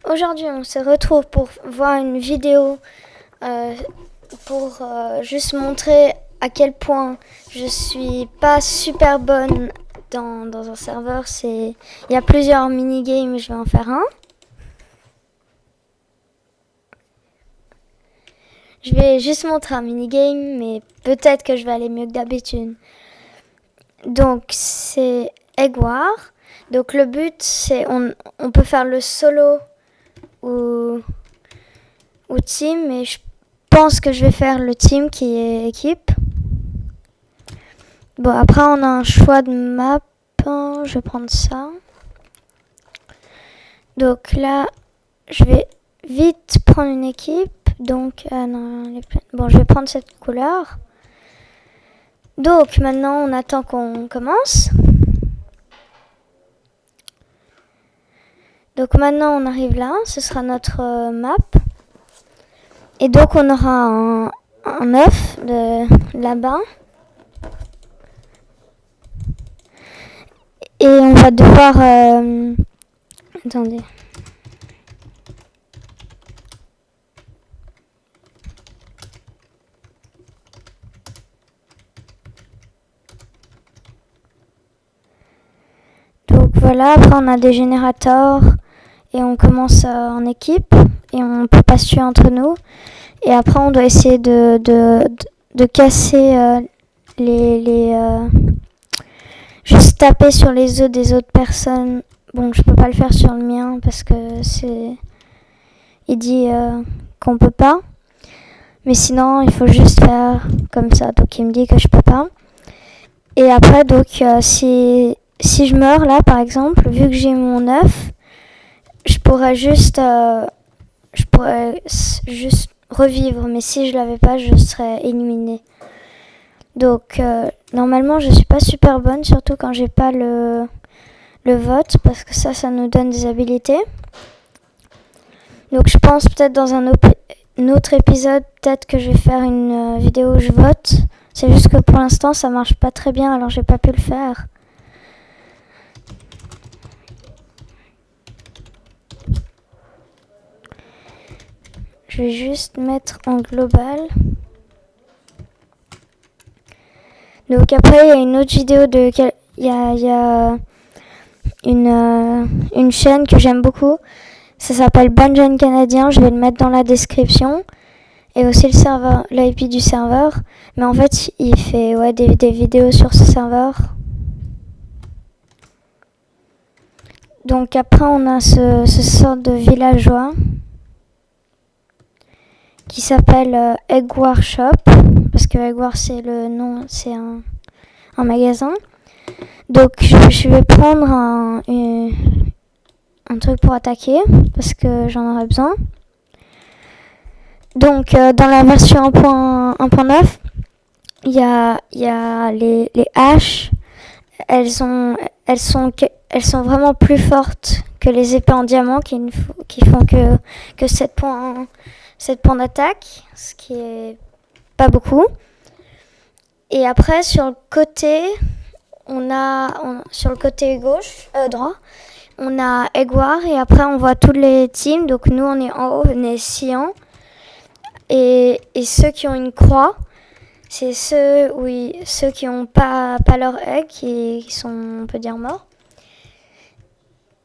Aujourd'hui, on se retrouve pour voir une vidéo pour juste montrer à quel point je suis pas super bonne dans un serveur. Il y a plusieurs mini-games, je vais en faire un. Je vais juste montrer un mini-game, mais peut-être que je vais aller mieux que d'habitude. Donc, c'est Egg War. Donc, le but, c'est on peut faire le solo ou team, mais je pense que je vais faire le team qui est équipe. Bon, après, on a un choix de map. Je vais prendre ça. Donc là, je vais vite prendre une équipe. Donc, bon, je vais prendre cette couleur. Donc, maintenant, on attend qu'on commence. Donc, maintenant, on arrive là. Ce sera notre map. Et donc, on aura un œuf là-bas. Et on va devoir... attendez. Donc voilà, après on a des générateurs et on commence en équipe et on peut pas se tuer entre nous. Et après on doit essayer de casser juste taper sur les œufs des autres personnes. Bon, je peux pas le faire sur le mien parce que il dit qu'on peut pas. Mais sinon, il faut juste faire comme ça. Donc il me dit que je peux pas. Et après, donc si je meurs là, par exemple, vu que j'ai mon œuf, je pourrais juste revivre. Mais si je l'avais pas, je serais éliminée. Donc normalement, je suis pas super bonne, surtout quand j'ai pas le vote, parce que ça nous donne des habilités. Donc je pense peut-être dans un autre épisode, peut-être que je vais faire une vidéo où je vote. C'est juste que pour l'instant, ça marche pas très bien, alors j'ai pas pu le faire. Je vais juste mettre en global. Donc après, il y a une autre vidéo il y a une chaîne que j'aime beaucoup. Ça s'appelle Banjon Canadien. Je vais le mettre dans la description. Et aussi le serveur, l'IP du serveur. Mais en fait, il fait des vidéos sur ce serveur. Donc après, on a ce sorte de villageois qui s'appelle Egg War Shop. Parce que Egg War, c'est le nom, c'est un magasin. Donc je vais prendre un truc pour attaquer parce que j'en aurai besoin. Donc dans la version 1.9, il y a les haches. Elles sont vraiment plus fortes que les épées en diamant qui font que 7 points d'attaque, ce qui est pas beaucoup. Et après sur le côté, sur le côté droit, on a Egg War et après on voit tous les teams. Donc nous on est en haut, on est cyan. Et ceux qui ont une croix, c'est ceux qui n'ont pas leur egg, qui sont, on peut dire, morts.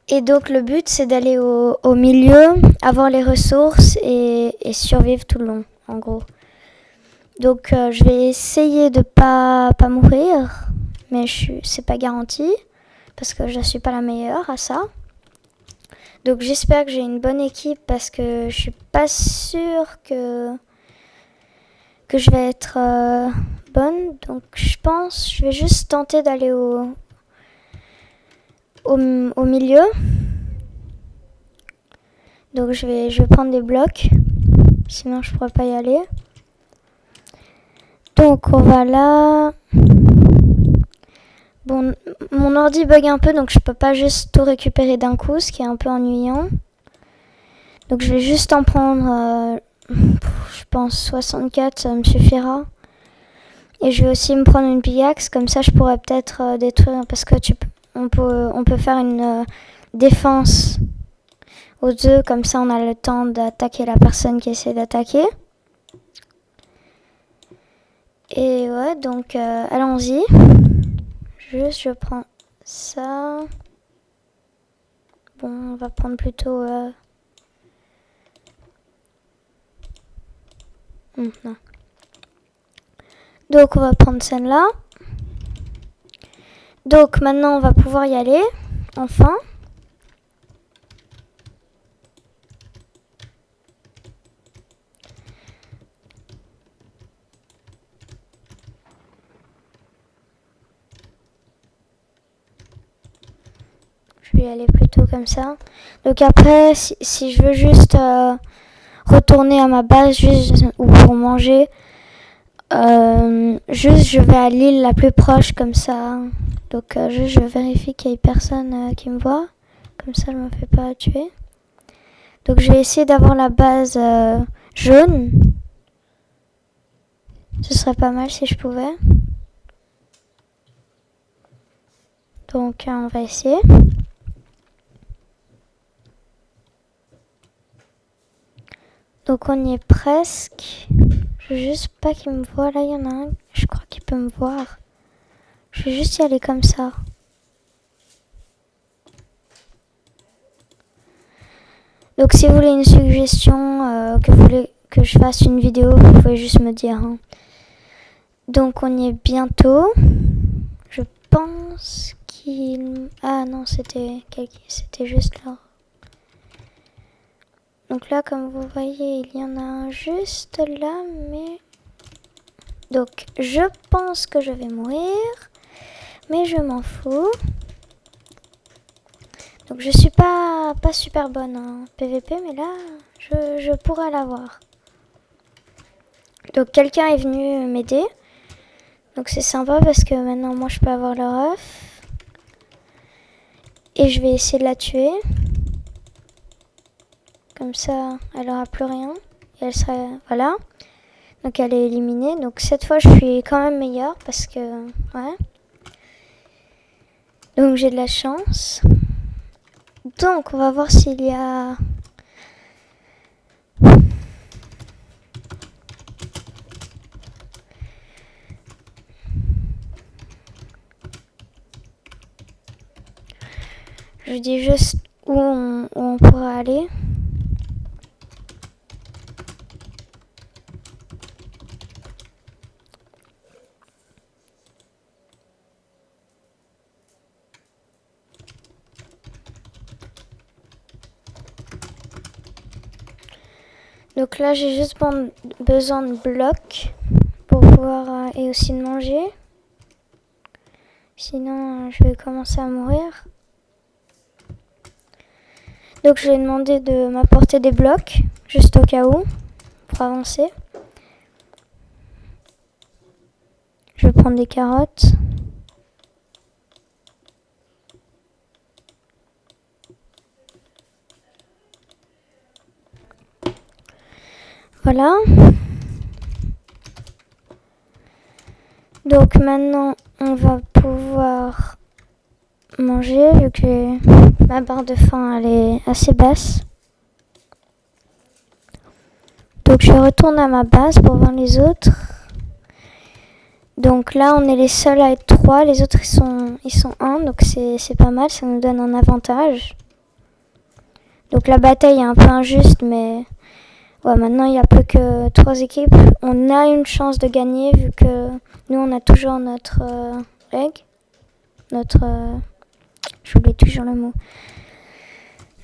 Et donc le but c'est d'aller au milieu, avoir les ressources et survivre tout le long, en gros. Donc je vais essayer de pas mourir, mais c'est pas garanti parce que je suis pas la meilleure à ça. Donc j'espère que j'ai une bonne équipe parce que je suis pas sûre que je vais être bonne. Donc je vais juste tenter d'aller au milieu. Donc je vais prendre des blocs, sinon je pourrais pas y aller. Donc on va là. Bon, mon ordi bug un peu, donc je peux pas juste tout récupérer d'un coup, ce qui est un peu ennuyant. Donc je vais juste en prendre, je pense 64, ça me suffira. Et je vais aussi me prendre une pickaxe, comme ça je pourrais peut-être détruire, parce que on peut faire une défense aux œufs, comme ça on a le temps d'attaquer la personne qui essaie d'attaquer. Et ouais, donc allons-y. Juste, je prends ça. Bon, on va prendre plutôt... non. Donc, on va prendre celle-là. Donc, maintenant, on va pouvoir y aller. Enfin. Je vais y aller plutôt comme ça. Donc après, si je veux juste retourner à ma base juste ou pour manger, juste je vais à l'île la plus proche comme ça. Donc juste je vérifie qu'il n'y ait personne qui me voit. Comme ça je me fais pas tuer. Donc je vais essayer d'avoir la base jaune. Ce serait pas mal si je pouvais. Donc on va essayer. Donc on y est presque. Je veux juste pas qu'il me voit. Là il y en a un, je crois qu'il peut me voir. Je vais juste y aller comme ça. Donc si vous voulez une suggestion, que vous voulez que je fasse une vidéo, vous pouvez juste me dire. Hein. Donc on y est bientôt. Je pense qu'il... Ah non, c'était juste là. Donc là, comme vous voyez, il y en a un juste là, mais... Donc je pense que je vais mourir, mais je m'en fous. Donc je suis pas super bonne en PVP, mais là, je pourrais l'avoir. Donc quelqu'un est venu m'aider. Donc c'est sympa parce que maintenant moi je peux avoir le ref. Et je vais essayer de la tuer. Comme ça, elle aura plus rien. Et elle serait... Voilà. Donc elle est éliminée. Donc cette fois je suis quand même meilleure parce que... Ouais. Donc j'ai de la chance. Donc on va voir s'il y a... Je dis juste où on pourra aller. Donc là j'ai juste besoin de blocs pour pouvoir et aussi de manger. Sinon je vais commencer à mourir. Donc je lui ai demandé de m'apporter des blocs, juste au cas où, pour avancer. Je vais prendre des carottes. Voilà. Donc maintenant on va pouvoir manger vu que ma barre de faim elle est assez basse. Donc je retourne à ma base pour voir les autres. Donc là on est les seuls à être 3, les autres ils sont 1, donc c'est pas mal, ça nous donne un avantage. Donc la bataille est un peu injuste, mais ouais, maintenant il n'y a plus que 3 équipes. On a une chance de gagner vu que nous on a toujours notre egg. J'oublie toujours le mot.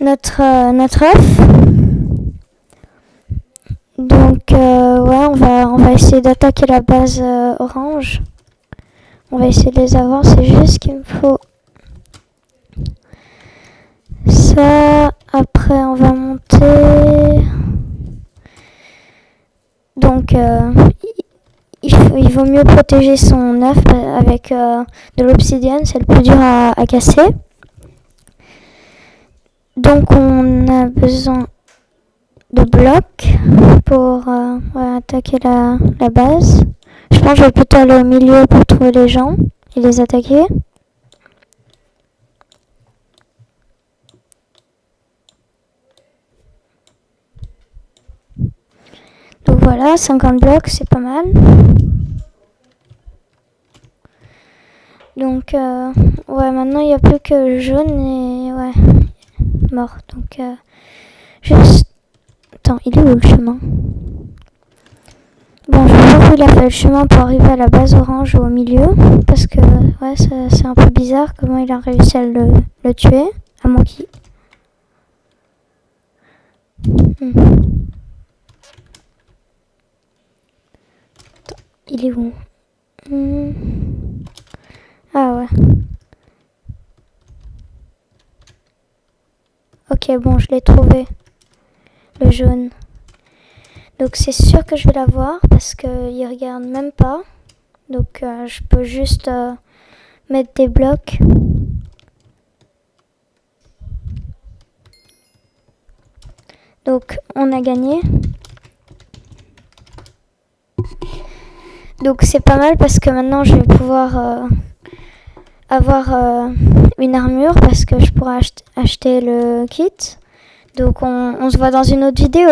Notre œuf. Donc ouais, on va essayer d'attaquer la base orange. On va essayer de les avoir, c'est juste qu'il me faut ça. Après on va monter. Donc il vaut mieux protéger son œuf avec de l'obsidienne, c'est le plus dur à casser. Donc on a besoin de blocs pour attaquer la base. Je pense que je vais plutôt aller au milieu pour trouver les gens et les attaquer. voilà, 50 blocs, c'est pas mal. Donc, ouais, maintenant il n'y a plus que le jaune et ouais, mort. Donc, juste. Attends, il est où le chemin? Bon, je vais voir où il a fait le chemin pour arriver à la base orange au milieu. Parce que, ouais, c'est un peu bizarre comment il a réussi à le tuer. À moins qu'il. Attends, il est où? Ah ouais. Ok, bon, je l'ai trouvé. Le jaune. Donc c'est sûr que je vais l'avoir parce qu'il regarde même pas. Donc je peux juste mettre des blocs. Donc on a gagné. Donc c'est pas mal parce que maintenant je vais pouvoir avoir une armure parce que je pourrai acheter le kit. Donc on se voit dans une autre vidéo.